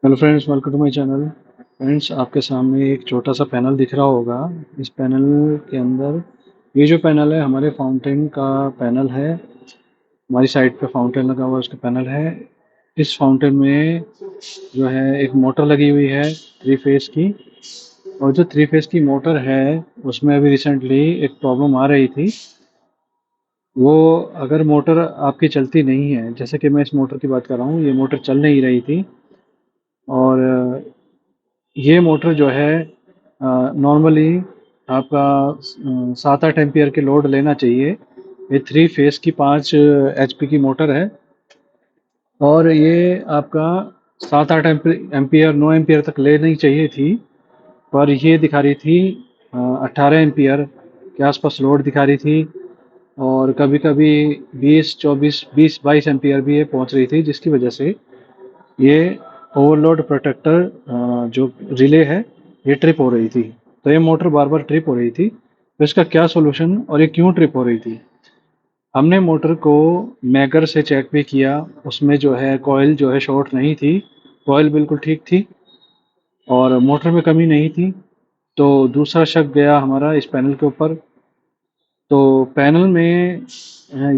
Hello friends, welcome to my channel. Friends, आपके सामने एक छोटा सा पैनल दिख रहा होगा। इस पैनल के अंदर ये जो पैनल है हमारे फाउंटेन का पैनल है। हमारी साइड पे फाउंटेन लगा हुआ उसका पैनल है। इस फाउंटेन में जो है एक मोटर लगी हुई है 3 फेस की। और जो 3 फेस की मोटर है उसमें अभी रिसेंटली एक प्रॉब्लम आ रही थी। वो अगर मोटर आपकी चलती नहीं है, जैसे कि मैं इस मोटर की बात कर रहा हूँ, ये मोटर चल नहीं रही थी। और ये मोटर जो है नॉर्मली आपका 7-8 एम्पियर के लोड लेना चाहिए। ये 3 फेस की 5 HP की मोटर है। और ये आपका 7-8 एम्पियर 9 एम्पियर तक लेनी चाहिए थी। पर ये दिखा रही थी 18 एम्पियर के आसपास लोड दिखा रही थी। और कभी कभी 20-24 20-22 एम्पियर भी ये पहुंच रही थी, जिसकी वजह से ये ओवरलोड प्रोटेक्टर जो रिले है ये ट्रिप हो रही थी। तो ये मोटर बार बार ट्रिप हो रही थी। तो इसका क्या सोल्यूशन और ये क्यों ट्रिप हो रही थी? हमने मोटर को मैगर से चेक भी किया। उसमें जो है कॉइल जो है शॉर्ट नहीं थी। कॉइल बिल्कुल ठीक थी और मोटर में कमी नहीं थी। तो दूसरा शक गया हमारा इस पैनल के ऊपर। तो पैनल में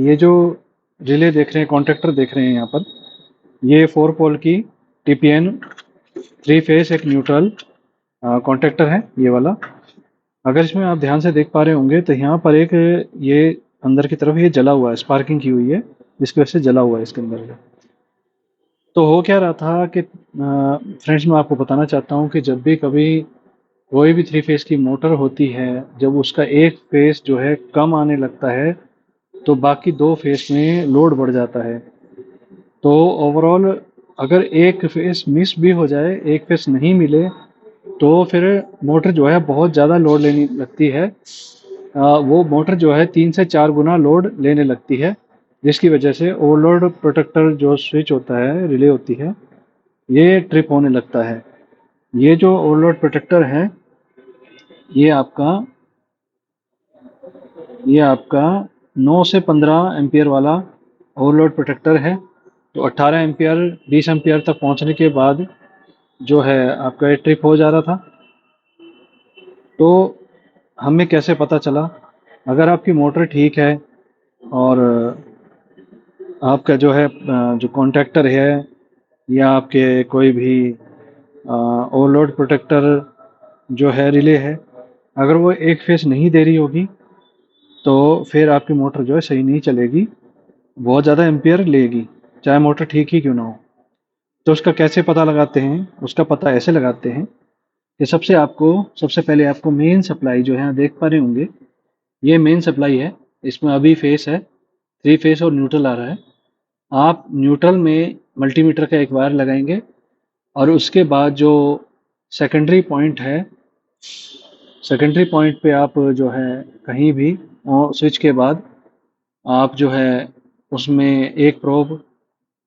ये जो रिले देख रहे हैं, कॉन्ट्रैक्टर देख रहे हैं यहाँ पर, ये 4 पोल की TPN 3 फेस एक न्यूट्रल कॉन्ट्रैक्टर है ये वाला। अगर इसमें आप ध्यान से देख पा रहे होंगे तो यहाँ पर एक ये अंदर की तरफ ये जला हुआ है, स्पार्किंग की हुई है, जिसकी वजह से जला हुआ है इसके अंदर से। तो हो क्या रहा था कि फ्रेंड्स, मैं आपको बताना चाहता हूँ कि जब भी कभी कोई भी 3 फेस की मोटर होती है, जब उसका एक फेस जो है कम आने लगता है तो बाकी 2 फेस में लोड बढ़ जाता है। तो ओवरऑल अगर एक फेस मिस भी हो जाए, एक फेस नहीं मिले, तो फिर मोटर जो है बहुत ज़्यादा लोड लेने लगती है। वो मोटर जो है 3 से 4 गुना लोड लेने लगती है, जिसकी वजह से ओवरलोड प्रोटेक्टर जो स्विच होता है, रिले होती है, ये ट्रिप होने लगता है। ये जो ओवरलोड प्रोटेक्टर है, ये आपका ये आपका 9 से 15 एम्पियर वाला ओवरलोड प्रोटेक्टर है। तो 18 एम्पियर 20 एम्पियर तक पहुंचने के बाद जो है आपका ये ट्रिप हो जा रहा था। तो हमें कैसे पता चला? अगर आपकी मोटर ठीक है और आपका जो है जो कॉन्ट्रैक्टर है या आपके कोई भी ओवरलोड प्रोटेक्टर जो है रिले है, अगर वो एक फेस नहीं दे रही होगी तो फिर आपकी मोटर जो है सही नहीं चलेगी, बहुत ज़्यादा एम्पियर लेगी, चाहे मोटर ठीक ही क्यों ना हो। तो उसका कैसे पता लगाते हैं? उसका पता ऐसे लगाते हैं कि सबसे पहले आपको मेन सप्लाई जो है, यहाँ देख पा रहे होंगे, ये मेन सप्लाई है। इसमें अभी फेस है, 3 फेस और न्यूट्रल आ रहा है। आप न्यूट्रल में मल्टीमीटर का एक वायर लगाएंगे और उसके बाद जो सेकेंडरी पॉइंट है, सेकेंडरी पॉइंट पे आप जो है कहीं भी स्विच के बाद आप जो है उसमें एक प्रोब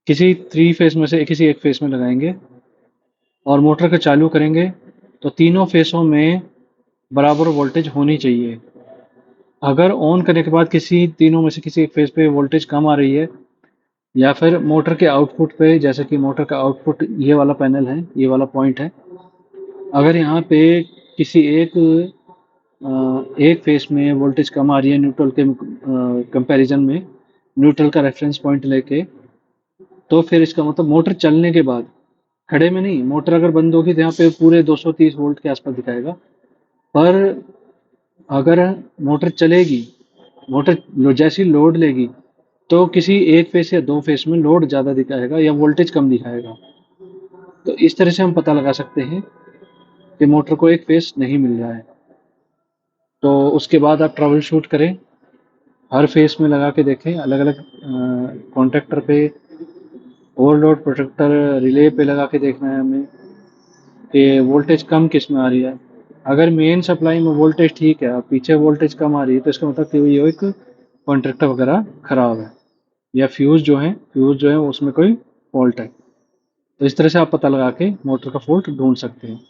किसी 3 फेस में से किसी एक फेस में लगाएंगे और मोटर को चालू करेंगे। तो तीनों फेसों में बराबर वोल्टेज होनी चाहिए। अगर ऑन करने के बाद किसी तीनों में से किसी एक फेस पे वोल्टेज कम आ रही है, या फिर मोटर के आउटपुट पे, जैसे कि मोटर का आउटपुट ये वाला पैनल है, ये वाला पॉइंट है, अगर यहाँ पे किसी एक फेस में वोल्टेज कम आ रही है न्यूट्रल के कंपैरिजन में, न्यूट्रल का रेफरेंस पॉइंट लेके, तो फिर इसका मतलब मोटर चलने के बाद, खड़े में नहीं, मोटर अगर बंद होगी तो यहाँ पे पूरे 230 वोल्ट के आसपास दिखाएगा। पर अगर मोटर चलेगी, मोटर जैसी लोड लेगी, तो किसी एक फेस या 2 फेस में लोड ज़्यादा दिखाएगा या वोल्टेज कम दिखाएगा। तो इस तरह से हम पता लगा सकते हैं कि मोटर को एक फेस नहीं मिल रहा है। तो उसके बाद आप ट्रबल शूट करें, हर फेस में लगा के देखें, अलग अलग कॉन्टैक्टर पे, ओवरलोड प्रोटेक्टर रिले पे लगा के देखना है हमें कि वोल्टेज कम किस में आ रही है। अगर मेन सप्लाई में वोल्टेज ठीक है और पीछे वोल्टेज कम आ रही है, तो इसका मतलब कि ये एक कॉन्ट्रैक्टर वगैरह खराब है, या फ्यूज़ जो है उसमें कोई फॉल्ट है। तो इस तरह से आप पता लगा के मोटर का फॉल्ट ढूंढ सकते हैं।